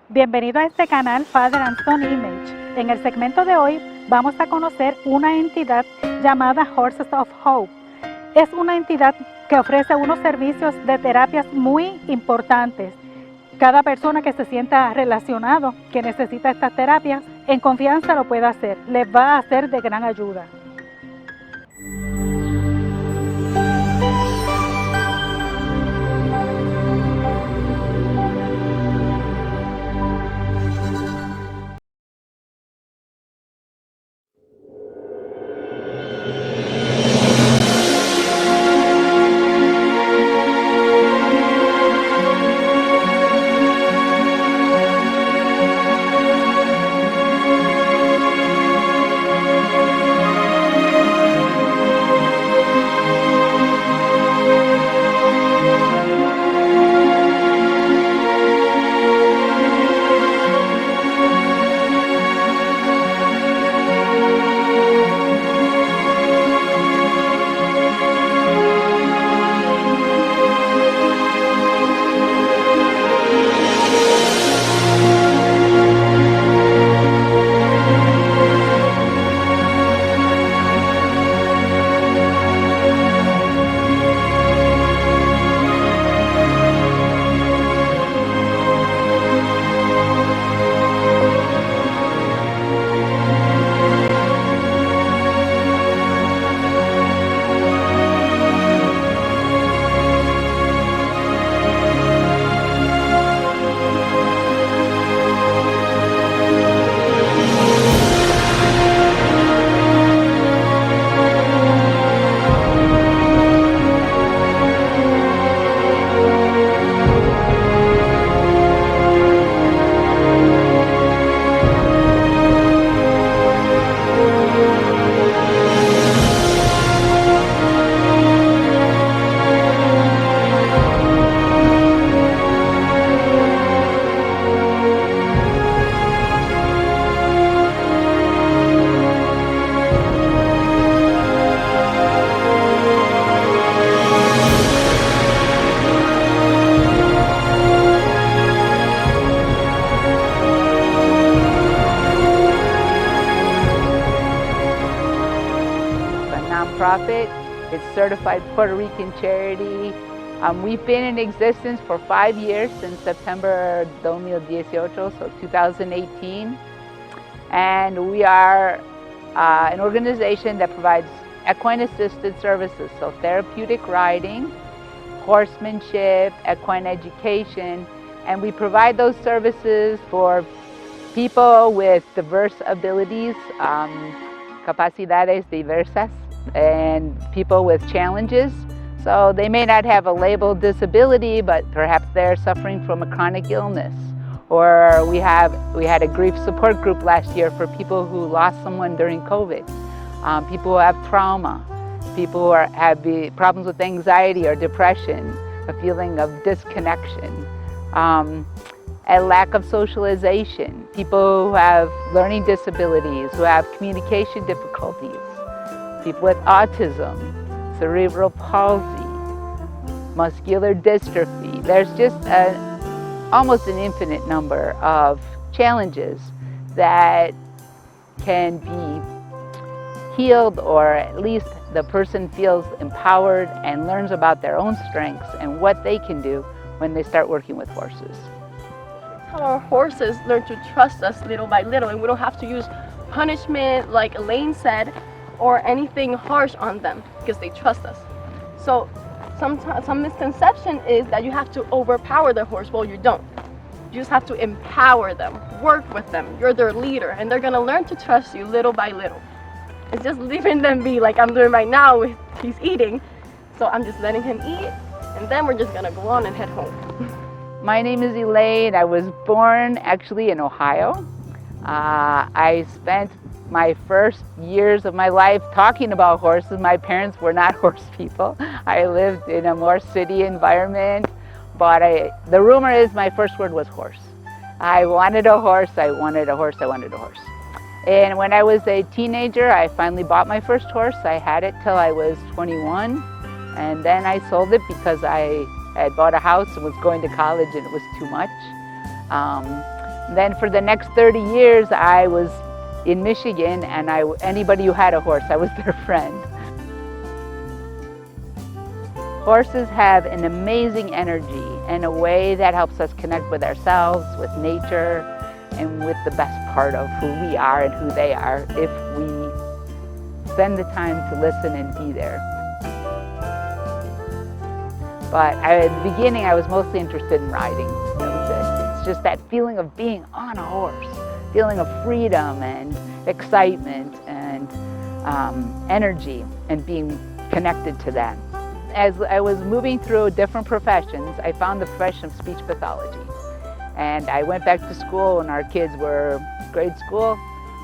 Bienvenido a este canal Father and Son Image. En el segmento de hoy vamos a conocer una entidad llamada Horses of Hope. Es una entidad que ofrece unos servicios de terapias muy importantes. Cada persona que se sienta relacionado, que necesita estas terapias, en confianza lo puede hacer. Les va a ser de gran ayuda. Nonprofit. It's certified Puerto Rican charity. We've been in existence for 5 years since September 2018, so 2018. And we are an organization that provides equine assisted services, so therapeutic riding, horsemanship, equine education, and we provide those services for people with diverse abilities, capacidades diversas, and people with challenges. So they may not have a labeled disability, but perhaps they're suffering from a chronic illness. Or we had a grief support group last year for people who lost someone during COVID, people who have trauma, people who have problems with anxiety or depression, a feeling of disconnection, a lack of socialization, people who have learning disabilities, who have communication difficulties, people with autism, cerebral palsy, muscular dystrophy. There's just almost an infinite number of challenges that can be healed, or at least the person feels empowered and learns about their own strengths and what they can do when they start working with horses. How our horses learn to trust us little by little, and we don't have to use punishment, like Elaine said, or anything harsh on them because they trust us. So some misconception is that you have to overpower the horse. Well, you don't. You just have to empower them, work with them. You're their leader, and they're gonna learn to trust you little by little. It's just leaving them be, like I'm doing right now with he's eating. So I'm just letting him eat, and then we're just gonna go on and head home. My name is Elaine. I was born actually in Ohio. I spent my first years of my life talking about horses. My parents were not horse people. I lived in a more city environment, but the rumor is my first word was horse. I wanted a horse, I wanted a horse, I wanted a horse. And when I was a teenager, I finally bought my first horse. I had it till I was 21, and then I sold it because I had bought a house and was going to college and it was too much. Then for the next 30 years, I was in Michigan, and anybody who had a horse, I was their friend. Horses have an amazing energy and a way that helps us connect with ourselves, with nature, and with the best part of who we are and who they are if we spend the time to listen and be there. But at the beginning, I was mostly interested in riding. That was it. It's just that feeling of being on a horse, feeling of freedom and excitement and energy, and being connected to that. As I was moving through different professions, I found the profession of speech pathology. And I went back to school when our kids were grade school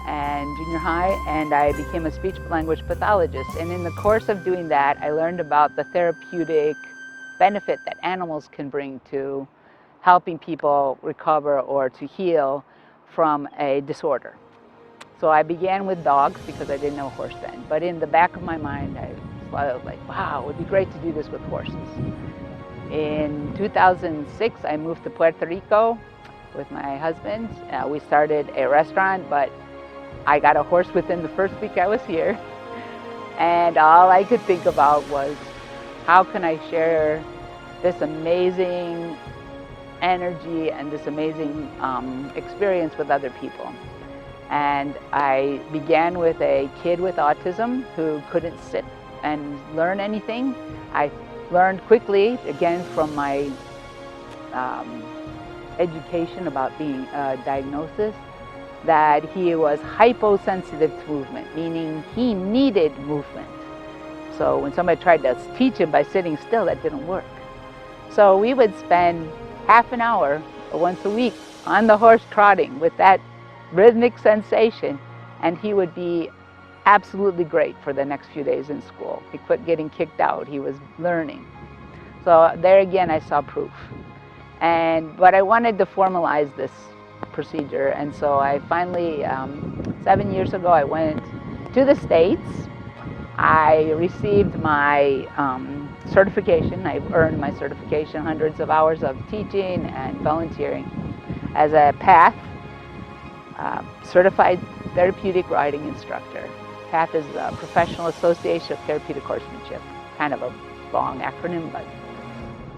and junior high, and I became a speech language pathologist. And in the course of doing that, I learned about the therapeutic benefit that animals can bring to helping people recover or to heal from a disorder. So I began with dogs because I didn't know a horse then. But in the back of my mind, I was like, wow, it would be great to do this with horses. In 2006, I moved to Puerto Rico with my husband. We started a restaurant, but I got a horse within the first week I was here. And all I could think about was, how can I share this amazing energy and this amazing experience with other people? And I began with a kid with autism who couldn't sit and learn anything. I learned quickly, again from my education about being diagnosis, that he was hyposensitive to movement, meaning he needed movement. So when somebody tried to teach him by sitting still, that didn't work. So we would spend half an hour once a week on the horse trotting with that rhythmic sensation, and he would be absolutely great for the next few days in school. He quit getting kicked out. He was learning. So there again, I saw proof. But I wanted to formalize this procedure, and so I finally, 7 years ago, I went to the States. I received my certification. I've earned my certification, hundreds of hours of teaching and volunteering as a PATH, Certified Therapeutic Riding Instructor. PATH is the Professional Association of Therapeutic Horsemanship. Kind of a long acronym, but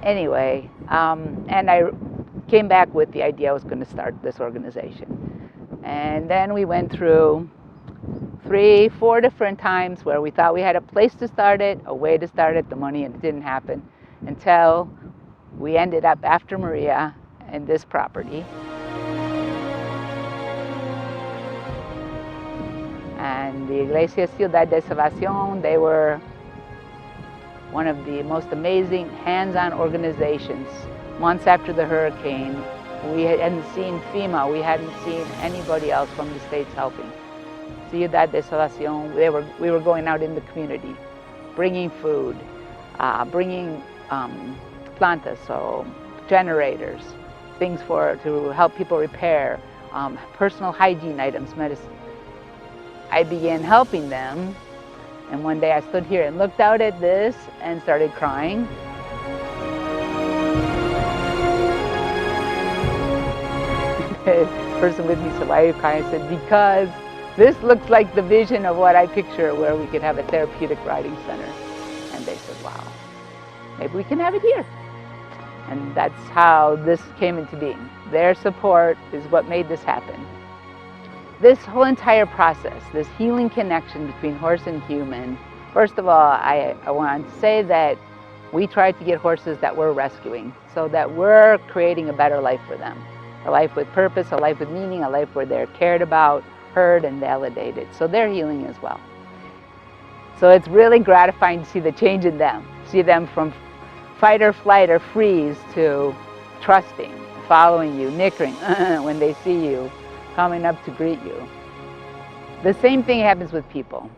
anyway. And I came back with the idea I was going to start this organization. And then we went through 3-4 different times where we thought we had a place to start it, a way to start it, the money, and it didn't happen until we ended up, after Maria, in this property. And the Iglesia Ciudad de Salvación, they were one of the most amazing hands-on organizations. Months after the hurricane, we hadn't seen FEMA, we hadn't seen anybody else from the States helping. Ciudad de Salvación, we were going out in the community, bringing food, bringing plantas, so generators, things to help people repair, personal hygiene items, medicine. I began helping them, and one day I stood here and looked out at this and started crying. The person with me said, "Why are you crying?" I said, "Because this looks like the vision of what I picture, where we could have a therapeutic riding center." And they said, "Wow, maybe we can have it here." And that's how this came into being. Their support is what made this happen. This whole entire process, this healing connection between horse and human, first of all, I want to say that we tried to get horses that we're rescuing, so that we're creating a better life for them. A life with purpose, a life with meaning, a life where they're cared about, heard, and validated. So they're healing as well. So it's really gratifying to see the change in them. See them from fight or flight or freeze to trusting, following you, nickering when they see you, coming up to greet you. The same thing happens with people.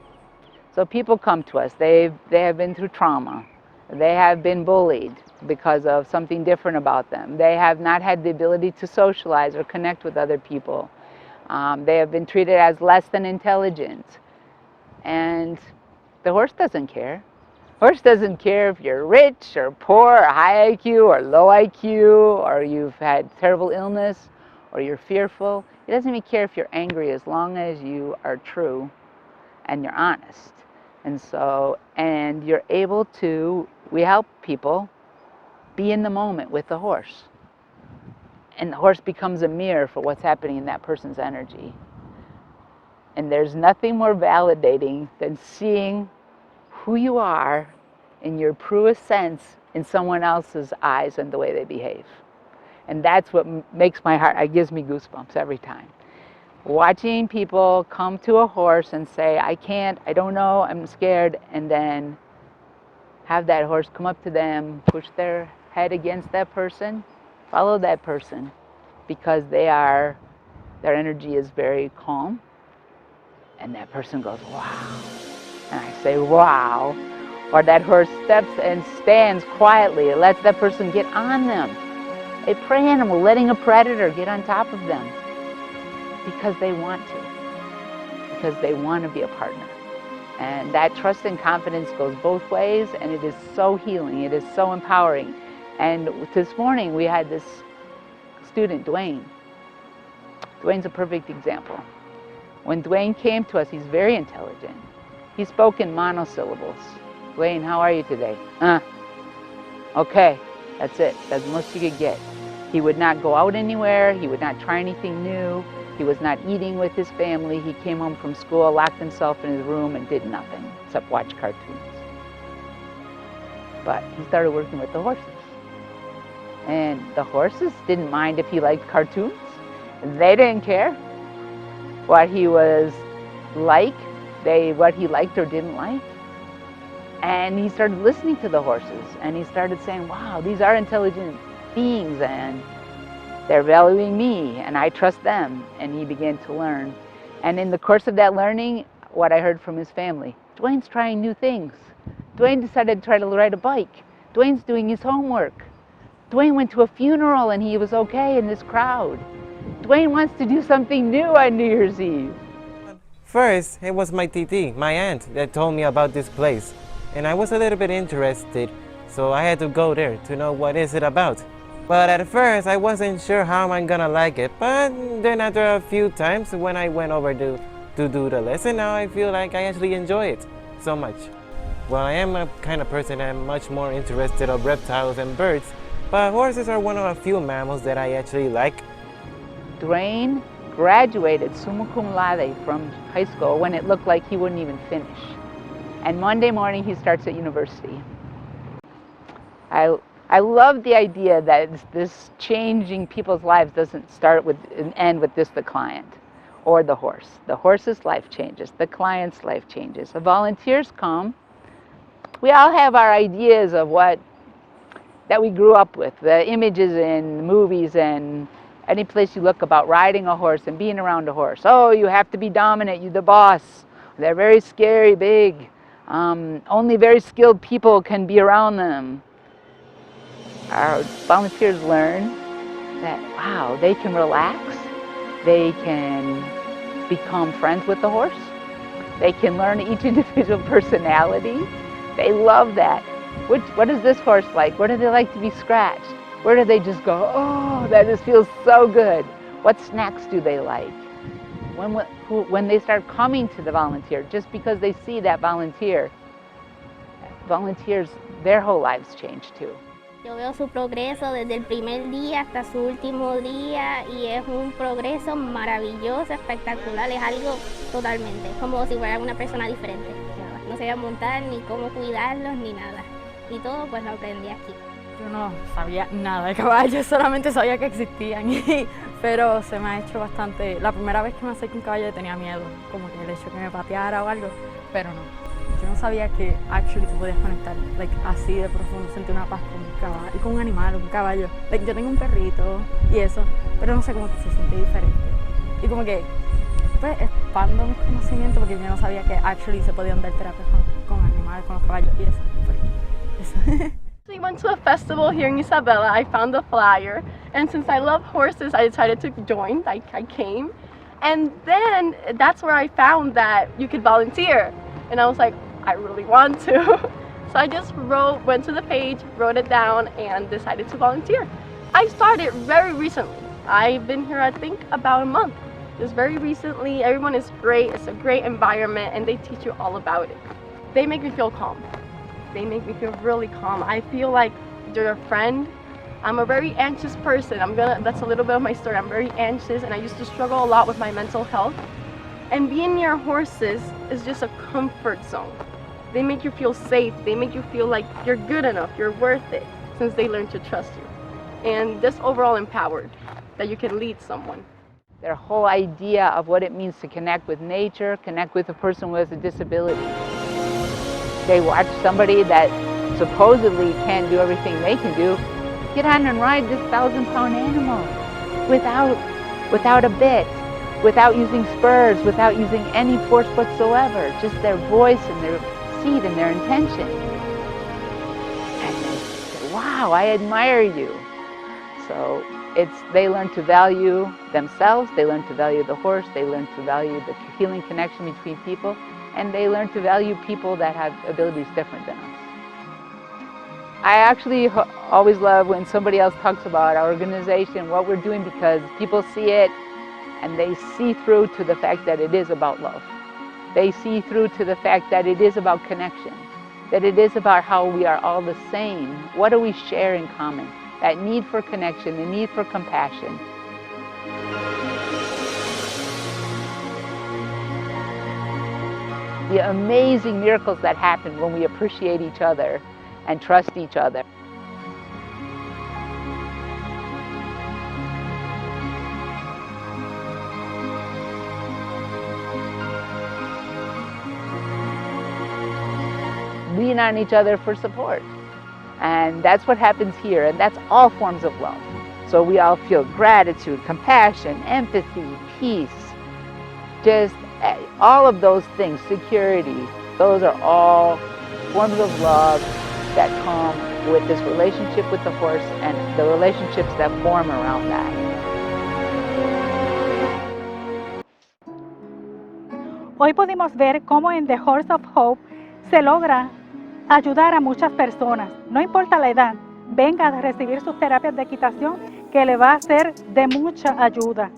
So people come to us, they have been through trauma, they have been bullied because of something different about them, they have not had the ability to socialize or connect with other people, they have been treated as less than intelligent, and the horse doesn't care. Horse doesn't care if you're rich or poor or high IQ or low IQ, or you've had terrible illness, or you're fearful. He doesn't even care if you're angry as long as you are true and you're honest. And you're able to, we help people be in the moment with the horse. And the horse becomes a mirror for what's happening in that person's energy. And there's nothing more validating than seeing who you are in your truest sense in someone else's eyes and the way they behave. And that's what makes my heart, it gives me goosebumps every time. Watching people come to a horse and say, I can't, I don't know, I'm scared, and then have that horse come up to them, push their head against that person, follow that person, because their energy is very calm, and that person goes, wow. And I say, wow. Or that horse steps and stands quietly, it lets that person get on them. A prey animal letting a predator get on top of them because they want to, because they want to be a partner. And that trust and confidence goes both ways, and it is so healing, it is so empowering. And this morning we had this student, Dwayne. Dwayne's a perfect example. When Dwayne came to us, he's very intelligent. He spoke in monosyllables. Dwayne, how are you today? Okay, that's it. That's the most you could get. He would not go out anywhere. He would not try anything new. He was not eating with his family. He came home from school, locked himself in his room, and did nothing except watch cartoons. But he started working with the horses. And the horses didn't mind if he liked cartoons. They didn't care what he was like, what he liked or didn't like. And he started listening to the horses, and he started saying, wow, these are intelligent beings, and they're valuing me, and I trust them. And he began to learn. And in the course of that learning, what I heard from his family, Dwayne's trying new things. Dwayne decided to try to ride a bike. Dwayne's doing his homework. Dwayne went to a funeral and he was okay in this crowd. Dwayne wants to do something new on New Year's Eve. First, it was my titi, my aunt, that told me about this place. And I was a little bit interested, so I had to go there to know what is it about. But at first, I wasn't sure how I'm gonna like it. But then after a few times, when I went over to do the lesson, now I feel like I actually enjoy it so much. Well, I am a kind of person that I'm much more interested in reptiles and birds, but horses are one of a few mammals that I actually like. Dwayne graduated summa cum laude from high school when it looked like he wouldn't even finish. And Monday morning he starts at university. I love the idea that this changing people's lives doesn't start with and end with just the client or the horse. The horse's life changes, the client's life changes. The volunteers come. We all have our ideas of that we grew up with, the images in movies and any place you look about riding a horse and being around a horse. Oh, you have to be dominant, you're the boss. They're very scary, big. Only very skilled people can be around them. Our volunteers learn that, wow, they can relax. They can become friends with the horse. They can learn each individual personality. They love that. What is this horse like? What do they like to be scratched? Where do they just go, oh, that just feels so good? What snacks do they like? When they start coming to the volunteer, just because they see that volunteers, their whole lives change too. Yo veo su progreso desde el primer día hasta su último día y es un progreso maravilloso, espectacular, es algo totalmente, como si fuera una persona diferente. No sabía montar, ni cómo cuidarlos, ni nada. Y todo pues lo aprendí aquí. Yo no sabía nada de caballos, solamente sabía que existían, pero se me ha hecho bastante... La primera vez que me acerqué a un caballo tenía miedo, como que el hecho que me pateara o algo, pero no. Yo no sabía que actually tú podías conectar, así de profundo, sentir una paz con un caballo, y con un animal, un caballo. Yo tengo un perrito y eso, pero no sé, como que se siente diferente. Y como que, pues, expando mis conocimientos porque yo no sabía que actually se podían dar terapias con animales, con los caballos y eso, pues, eso. We went to a festival here in Isabela. I found the flyer, and since I love horses, I decided to join. I came, and then that's where I found that you could volunteer, and I was like, I really want to. So I just went to the page, wrote it down, and decided to volunteer. I started very recently. I've been here, I think, about a month. Just very recently. Everyone is great. It's a great environment, and they teach you all about it. They make me feel calm. They make me feel really calm. I feel like they're a friend. I'm a very anxious person. That's a little bit of my story. I'm very anxious, and I used to struggle a lot with my mental health. And being near horses is just a comfort zone. They make you feel safe. They make you feel like you're good enough, you're worth it, since they learn to trust you. And just overall empowered that you can lead someone. Their whole idea of what it means to connect with nature, connect with a person with a disability. They watch somebody that supposedly can't do everything they can do, get on and ride this 1,000-pound animal without a bit, without using spurs, without using any force whatsoever, just their voice and their seat and their intention. And they say, wow, I admire you. So they learn to value themselves, they learn to value the horse, they learn to value the healing connection between people, and they learn to value people that have abilities different than us. I actually always love when somebody else talks about our organization, what we're doing, because people see it and they see through to the fact that it is about love. They see through to the fact that it is about connection, that it is about how we are all the same. What do we share in common? That need for connection, the need for compassion. The amazing miracles that happen when we appreciate each other and trust each other. Lean on each other for support. And that's what happens here, and that's all forms of love. So we all feel gratitude, compassion, empathy, peace, just all of those things, security. Those are all forms of love that come with this relationship with the horse and the relationships that form around that. Hoy pudimos ver cómo en The Horse of Hope se logra ayudar a muchas personas, no importa la edad, venga a recibir sus terapias de equitación que le va a ser de mucha ayuda.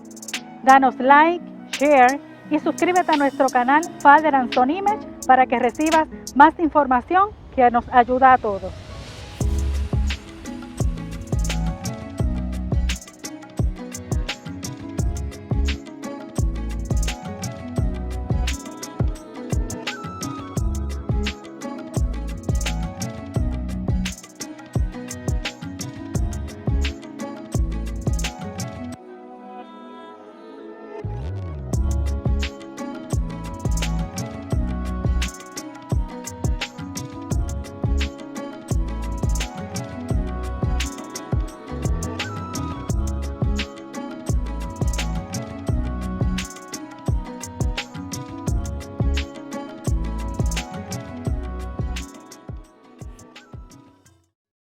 Danos like, share y suscríbete a nuestro canal Father and Son Image para que recibas más información que nos ayuda a todos.